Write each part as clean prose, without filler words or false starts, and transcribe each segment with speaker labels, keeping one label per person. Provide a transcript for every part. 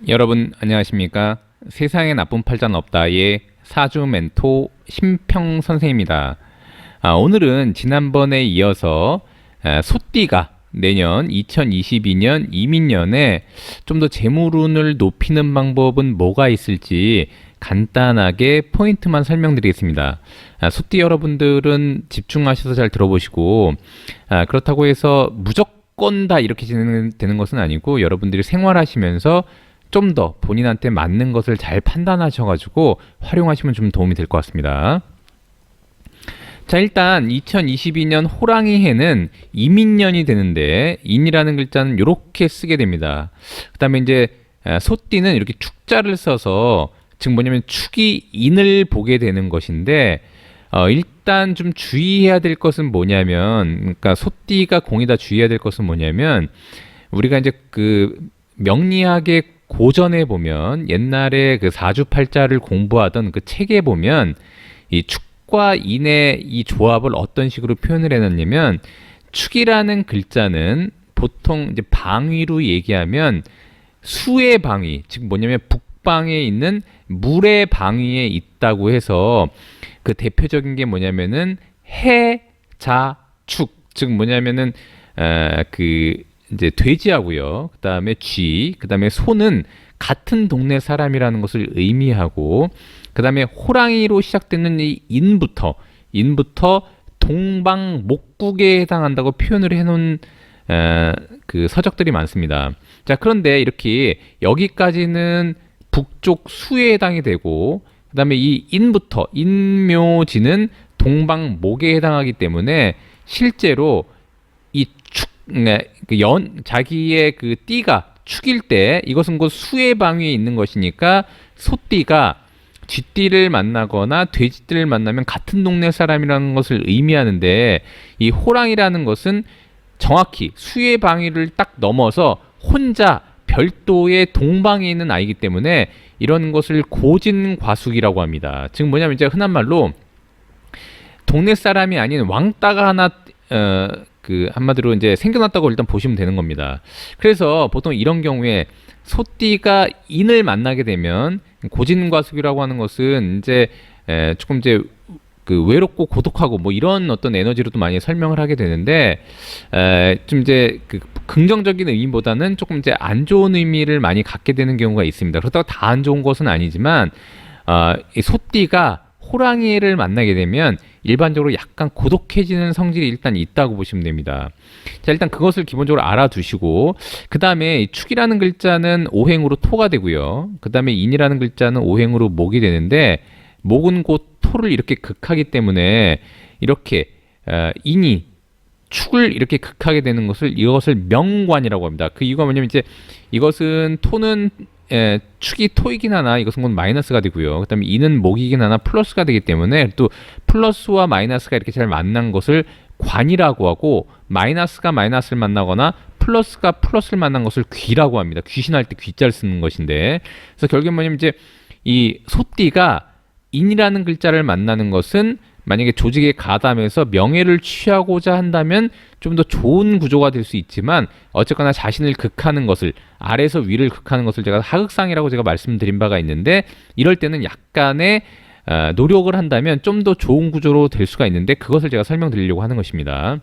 Speaker 1: 여러분 안녕하십니까? 세상에 나쁜 팔자는 없다의 사주 멘토 심평 선생입니다. 오늘은 지난번에 이어서 소띠가 내년 2022년 이민년에 좀 더 재물운을 높이는 방법은 뭐가 있을지 간단하게 포인트만 설명드리겠습니다. 소띠 여러분들은 집중하셔서 잘 들어보시고, 그렇다고 해서 무조건 다 이렇게 되는 것은 아니고, 여러분들이 생활하시면서 좀 더 본인한테 맞는 것을 잘 판단하셔가지고 활용하시면 좀 도움이 될 것 같습니다. 자, 일단 2022년 호랑이 해는 이민년이 되는데, 인이라는 글자는 이렇게 쓰게 됩니다. 그 다음에 이제 소띠는 이렇게 축자를 써서, 즉 뭐냐면 축이 인을 보게 되는 것인데, 일단 좀 주의해야 될 것은 뭐냐면, 그러니까 소띠가 공이다 주의해야 될 것은 뭐냐면, 우리가 이제 그 명리학의 고전에 보면, 옛날에 그 사주팔자를 공부하던 그 책에 보면 이 축과 인의 이 조합을 어떤 식으로 표현을 해놨냐면, 축이라는 글자는 보통 이제 방위로 얘기하면 수의 방위, 즉 뭐냐면 북방에 있는 물의 방위에 있다고 해서, 그 대표적인 게 뭐냐면은 해, 자, 축, 즉 뭐냐면은 그 이제 돼지하고요. 그 다음에 쥐, 그 다음에 소는 같은 동네 사람이라는 것을 의미하고, 그 다음에 호랑이로 시작되는 이 인부터 동방목국에 해당한다고 표현을 해놓은 그 서적들이 많습니다. 자, 그런데 이렇게 여기까지는 북쪽 수에 해당이 되고, 그 다음에 이 인부터 인묘지는 동방목에 해당하기 때문에 실제로 이 축, 자기의 그 띠가 축일 때 이것은 곧 수의 방위에 있는 것이니까, 소띠가 쥐띠를 만나거나 돼지띠를 만나면 같은 동네 사람이라는 것을 의미하는데, 이 호랑이라는 것은 정확히 수의 방위를 딱 넘어서 혼자 별도의 동방에 있는 아이기 때문에 이런 것을 고진과숙이라고 합니다. 즉 뭐냐면 이제 흔한 말로 동네 사람이 아닌 왕따가 하나 그 한마디로 이제 생겨났다고 일단 보시면 되는 겁니다. 그래서 보통 이런 경우에 소띠가 인을 만나게 되면, 고진과숙이라고 하는 것은 이제 조금 이제 그 외롭고 고독하고 뭐 이런 어떤 에너지로도 많이 설명을 하게 되는데, 좀 이제 그 긍정적인 의미보다는 조금 이제 안 좋은 의미를 많이 갖게 되는 경우가 있습니다. 그렇다고 다 안 좋은 것은 아니지만, 이 소띠가 호랑이를 만나게 되면 일반적으로 약간 고독해지는 성질이 일단 있다고 보시면 됩니다. 자, 일단 그것을 기본적으로 알아두시고, 그 다음에 축이라는 글자는 오행으로 토가 되고요. 그 다음에 인이라는 글자는 오행으로 목이 되는데, 목은 곧 토를 이렇게 극하기 때문에 이렇게 인이 축을 이렇게 극하게 되는 것을, 이것을 명관이라고 합니다. 그 이유가 뭐냐면 이제 이것은 토는 축이 토이긴 하나 이것은 곧 마이너스가 되고요. 그 다음에 인은 목이긴 하나 플러스가 되기 때문에, 또 플러스와 마이너스가 이렇게 잘 만난 것을 관이라고 하고, 마이너스가 마이너스를 만나거나 플러스가 플러스를 만난 것을 귀라고 합니다. 귀신할 때 귀자를 쓰는 것인데, 그래서 결국에 뭐냐면 이제 이 소띠가 인이라는 글자를 만나는 것은, 만약에 조직에 가담해서 명예를 취하고자 한다면 좀 더 좋은 구조가 될 수 있지만, 어쨌거나 자신을 극하는 것을, 아래에서 위를 극하는 것을 제가 하극상이라고 제가 말씀드린 바가 있는데, 이럴 때는 약간의 노력을 한다면 좀 더 좋은 구조로 될 수가 있는데, 그것을 제가 설명드리려고 하는 것입니다.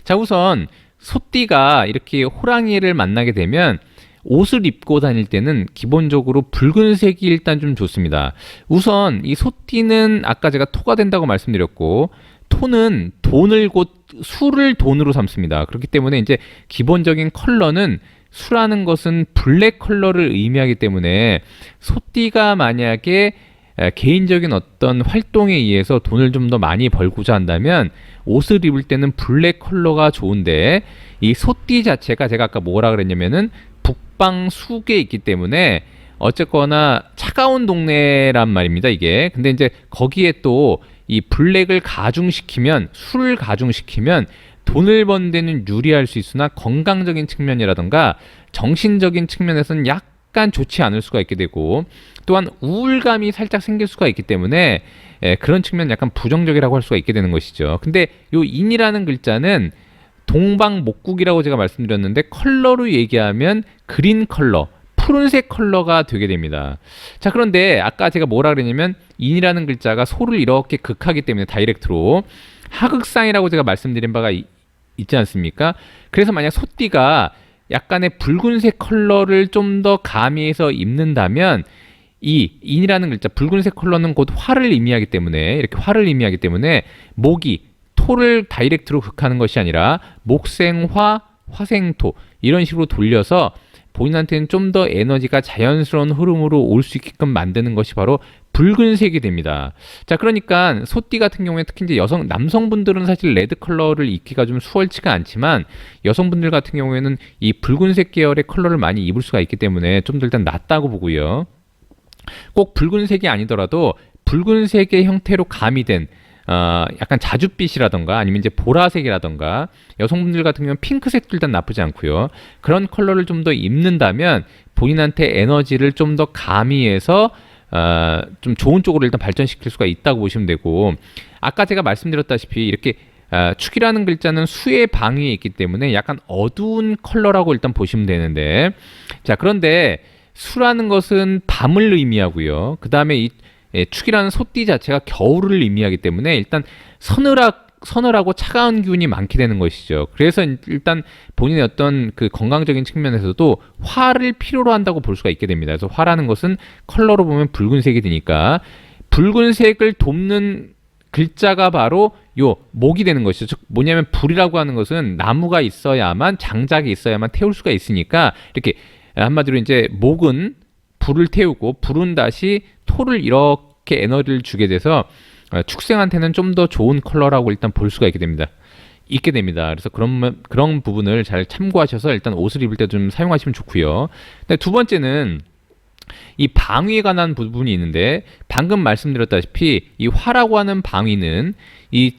Speaker 1: 자, 우선 소띠가 이렇게 호랑이를 만나게 되면 옷을 입고 다닐 때는 기본적으로 붉은색이 일단 좀 좋습니다. 우선 이 소띠는 아까 제가 토가 된다고 말씀드렸고, 토는 돈을 곧 수를 돈으로 삼습니다. 그렇기 때문에 이제 기본적인 컬러는, 수라는 것은 블랙 컬러를 의미하기 때문에, 소띠가 만약에 개인적인 어떤 활동에 의해서 돈을 좀 더 많이 벌고자 한다면 옷을 입을 때는 블랙 컬러가 좋은데, 이 소띠 자체가 제가 아까 뭐라 그랬냐면은 북방 수계에 있기 때문에 어쨌거나 차가운 동네란 말입니다, 이게. 근데 이제 거기에 또 이 블랙을 가중시키면, 술을 가중시키면 돈을 번 데는 유리할 수 있으나 건강적인 측면이라던가 정신적인 측면에서는 약간 좋지 않을 수가 있게 되고, 또한 우울감이 살짝 생길 수가 있기 때문에 그런 측면 약간 부정적이라고 할 수가 있게 되는 것이죠. 근데 요 인이라는 글자는 동방목국이라고 제가 말씀드렸는데, 컬러로 얘기하면 그린 컬러, 푸른색 컬러가 되게 됩니다. 자, 그런데 아까 제가 뭐라 그랬냐면 인이라는 글자가 소를 이렇게 극하기 때문에 다이렉트로 하극상이라고 제가 말씀드린 바가 있지 않습니까? 그래서 만약 소띠가 약간의 붉은색 컬러를 좀 더 가미해서 입는다면 이 인이라는 글자 붉은색 컬러는 곧 화를 의미하기 때문에 이렇게 화를 의미하기 때문에 목이 토를 다이렉트로 극하는 것이 아니라 목생화, 화생토 이런 식으로 돌려서 본인한테는 좀 더 에너지가 자연스러운 흐름으로 올 수 있게끔 만드는 것이 바로 붉은색이 됩니다. 자, 그러니까 소띠 같은 경우에 특히 이제 남성분들은 사실 레드 컬러를 입기가 좀 수월치가 않지만 여성분들 같은 경우에는 이 붉은색 계열의 컬러를 많이 입을 수가 있기 때문에 좀 더 일단 낫다고 보고요. 꼭 붉은색이 아니더라도 붉은색의 형태로 가미된 약간 자줏빛이라던가 아니면 이제 보라색이라던가 여성분들 같은 경우는 핑크색도 일단 나쁘지 않고요. 그런 컬러를 좀 더 입는다면 본인한테 에너지를 좀 더 가미해서 좀 좋은 쪽으로 일단 발전시킬 수가 있다고 보시면 되고 아까 제가 말씀드렸다시피 이렇게 축이라는 글자는 수의 방위에 있기 때문에 약간 어두운 컬러라고 일단 보시면 되는데 자 그런데 수라는 것은 밤을 의미하고요. 그 다음에 이 축이라는 소띠 자체가 겨울을 의미하기 때문에 일단 서늘하고 차가운 기운이 많게 되는 것이죠. 그래서 일단 본인의 어떤 그 건강적인 측면에서도 화를 필요로 한다고 볼 수가 있게 됩니다. 그래서 화라는 것은 컬러로 보면 붉은색이 되니까 붉은색을 돕는 글자가 바로 요 목이 되는 것이죠. 즉 뭐냐면 불이라고 하는 것은 나무가 있어야만 장작이 있어야만 태울 수가 있으니까 이렇게 한마디로 이제 목은 불을 태우고 불은 다시 토를 이렇게 에너지를 주게 돼서 축생한테는 좀 더 좋은 컬러라고 일단 볼 수가 있게 됩니다. 그래서 그런 부분을 잘 참고하셔서 일단 옷을 입을 때 좀 사용하시면 좋고요. 두 번째는 이 방위에 관한 부분이 있는데 방금 말씀드렸다시피 이 화라고 하는 방위는 이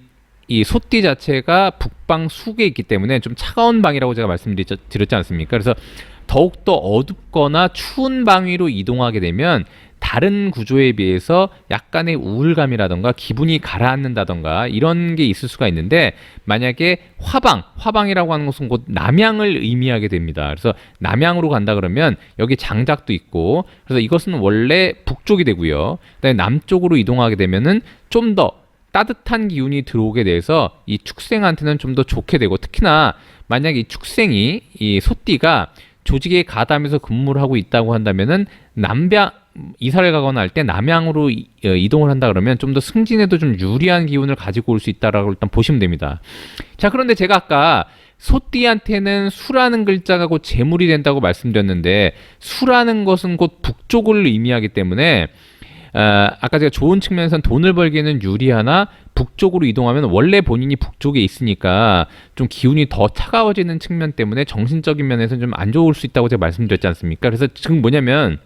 Speaker 1: 소띠 자체가 북방 수국에 있기 때문에 좀 차가운 방이라고 제가 말씀드렸지 않습니까? 그래서 더욱더 어둡거나 추운 방위로 이동하게 되면 다른 구조에 비해서 약간의 우울감이라던가 기분이 가라앉는다던가 이런 게 있을 수가 있는데 만약에 화방이라고 하는 것은 곧 남양을 의미하게 됩니다. 그래서 남양으로 간다 그러면 여기 장작도 있고 그래서 이것은 원래 북쪽이 되고요. 그다음에 남쪽으로 이동하게 되면은 좀 더 따뜻한 기운이 들어오게 돼서 이 축생한테는 좀 더 좋게 되고 특히나 만약에 이 축생이 이 소띠가 조직에 가담해서 근무를 하고 있다고 한다면은 이사를 가거나 할 때 남양으로 이동을 한다 그러면 좀 더 승진에도 좀 유리한 기운을 가지고 올 수 있다라고 일단 보시면 됩니다. 자, 그런데 제가 아까 소띠한테는 수라는 글자가 곧 재물이 된다고 말씀드렸는데 수라는 것은 곧 북쪽을 의미하기 때문에 아까 제가 좋은 측면에서는 돈을 벌기에는 유리하나 북쪽으로 이동하면 원래 본인이 북쪽에 있으니까 좀 기운이 더 차가워지는 측면 때문에 정신적인 면에서는 좀 안 좋을 수 있다고 제가 말씀드렸지 않습니까? 그래서 지금 뭐냐면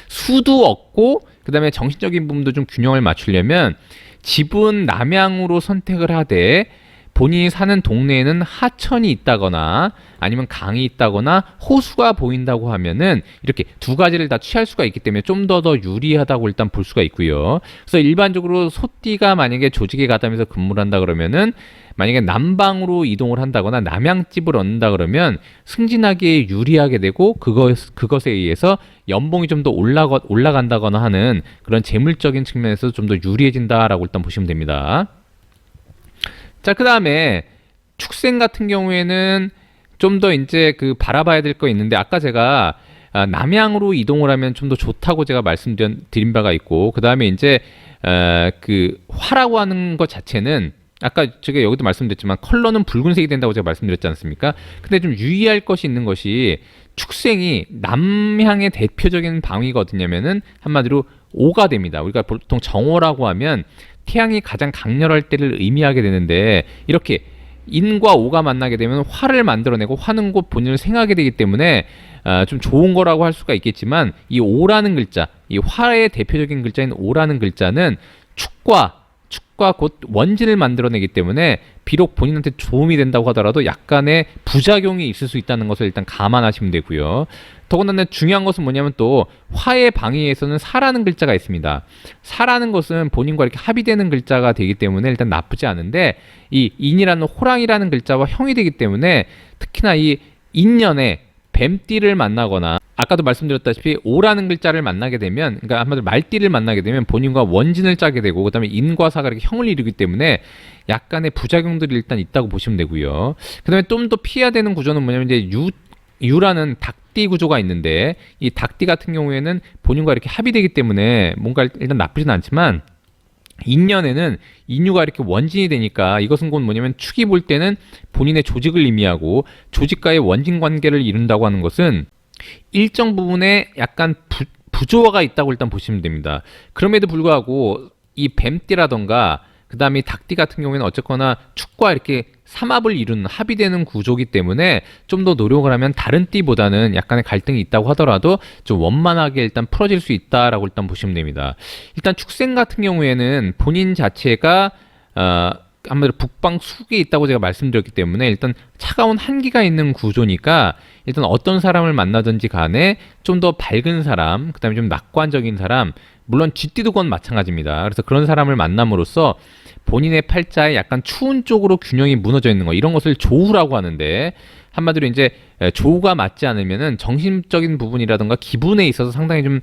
Speaker 1: 수도 얻고 그 다음에 정신적인 부분도 좀 균형을 맞추려면 집은 남양으로 선택을 하되 본인이 사는 동네에는 하천이 있다거나 아니면 강이 있다거나 호수가 보인다고 하면은 이렇게 두 가지를 다 취할 수가 있기 때문에 좀 더 유리하다고 일단 볼 수가 있고요. 그래서 일반적으로 소띠가 만약에 조직에 가담해서 근무를 한다 그러면은 만약에 남방으로 이동을 한다거나 남양집을 얻는다 그러면 승진하기에 유리하게 되고 그것에 의해서 연봉이 좀 더 올라간다거나 하는 그런 재물적인 측면에서 좀 더 유리해진다라고 일단 보시면 됩니다. 자, 그 다음에 축생 같은 경우에는 좀 더 이제 그 바라봐야 될 거 있는데 아까 제가 남양으로 이동을 하면 좀 더 좋다고 제가 말씀드린 바가 있고 그 다음에 이제 그 화라고 하는 것 자체는 아까 제가 여기도 말씀드렸지만 컬러는 붉은색이 된다고 제가 말씀드렸지 않습니까? 근데 좀 유의할 것이 있는 것이 축생이 남향의 대표적인 방위가 어디냐면은 한마디로 오가 됩니다. 우리가 보통 정오라고 하면 태양이 가장 강렬할 때를 의미하게 되는데 이렇게 인과 오가 만나게 되면 화를 만들어내고 화는 곧 본인을 생하게 되기 때문에 좀 좋은 거라고 할 수가 있겠지만 이 오라는 글자, 이 화의 대표적인 글자인 오라는 글자는 축과 곧 원진을 만들어내기 때문에 비록 본인한테 도움이 된다고 하더라도 약간의 부작용이 있을 수 있다는 것을 일단 감안하시면 되고요. 더군다나 중요한 것은 뭐냐면 또 화의 방위에서는 사라는 글자가 있습니다. 사라는 것은 본인과 이렇게 합의되는 글자가 되기 때문에 일단 나쁘지 않은데 이 인이라는 호랑이라는 글자와 형이 되기 때문에 특히나 이 인년에 뱀띠를 만나거나 아까도 말씀드렸다시피 오라는 글자를 만나게 되면, 그러니까 한마디로 말띠를 만나게 되면 본인과 원진을 짜게 되고 그다음에 인과 사가 이렇게 형을 이루기 때문에 약간의 부작용들이 일단 있다고 보시면 되고요. 그다음에 좀 더 피해야 되는 구조는 뭐냐면 이제 유라는 닭띠 구조가 있는데, 이 닭띠 같은 경우에는 본인과 이렇게 합의되기 때문에 뭔가 일단 나쁘진 않지만, 인년에는 인유가 이렇게 원진이 되니까 이것은 곧 뭐냐면 축이 볼 때는 본인의 조직을 의미하고, 조직과의 원진 관계를 이룬다고 하는 것은 일정 부분에 약간 부조화가 있다고 일단 보시면 됩니다. 그럼에도 불구하고 이 뱀띠라던가 그 다음에 닭띠 같은 경우에는 어쨌거나 축과 이렇게 삼합을 이루는 합의되는 구조기 때문에 좀 더 노력을 하면 다른 띠보다는 약간의 갈등이 있다고 하더라도 좀 원만하게 일단 풀어질 수 있다라고 일단 보시면 됩니다. 일단 축생 같은 경우에는 본인 자체가 아무래도 북방 숙에 있다고 제가 말씀드렸기 때문에 일단 차가운 한기가 있는 구조니까 일단 어떤 사람을 만나든지 간에 좀 더 밝은 사람, 그 다음에 좀 낙관적인 사람, 물론 쥐띠도 건 마찬가지입니다. 그래서 그런 사람을 만남으로써 본인의 팔자에 약간 추운 쪽으로 균형이 무너져 있는 거, 이런 것을 조우라고 하는데, 한마디로 이제 조우가 맞지 않으면은 정신적인 부분이라든가 기분에 있어서 상당히 좀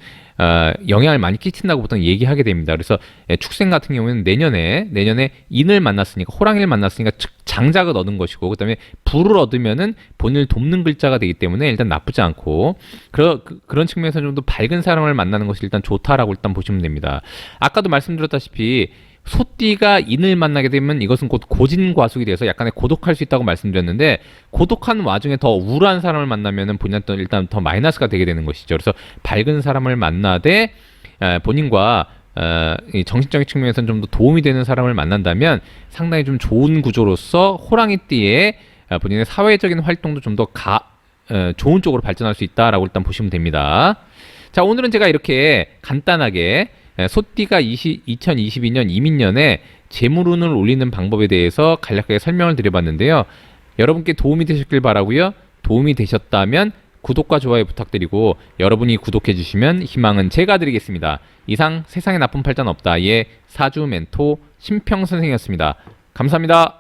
Speaker 1: 영향을 많이 끼친다고 보통 얘기하게 됩니다. 그래서 축생 같은 경우에는 내년에 인을 만났으니까, 호랑이를 만났으니까 장작을 얻은 것이고, 그다음에 불을 얻으면은 본인을 돕는 글자가 되기 때문에 일단 나쁘지 않고, 그런 측면에서 좀 더 밝은 사람을 만나는 것이 일단 좋다라고 일단 보시면 됩니다. 아까도 말씀드렸다시피 소띠가 인을 만나게 되면 이것은 곧 고진과숙이 돼서 약간의 고독할 수 있다고 말씀드렸는데, 고독한 와중에 더 우울한 사람을 만나면은 본인한테 일단 더 마이너스가 되게 되는 것이죠. 그래서 밝은 사람을 만나되 본인과 이 정신적인 측면에서는 좀 더 도움이 되는 사람을 만난다면 상당히 좀 좋은 구조로서 호랑이띠의 본인의 사회적인 활동도 좀 더 좋은 쪽으로 발전할 수 있다라고 일단 보시면 됩니다. 자, 오늘은 제가 이렇게 간단하게 소띠가 2022년 이민년에 재물운을 올리는 방법에 대해서 간략하게 설명을 드려봤는데요. 여러분께 도움이 되셨길 바라고요. 도움이 되셨다면 구독과 좋아요 부탁드리고, 여러분이 구독해 주시면 희망은 제가 드리겠습니다. 이상 세상에 나쁜 팔자는 없다의 사주 멘토 심평 선생이었습니다. 감사합니다.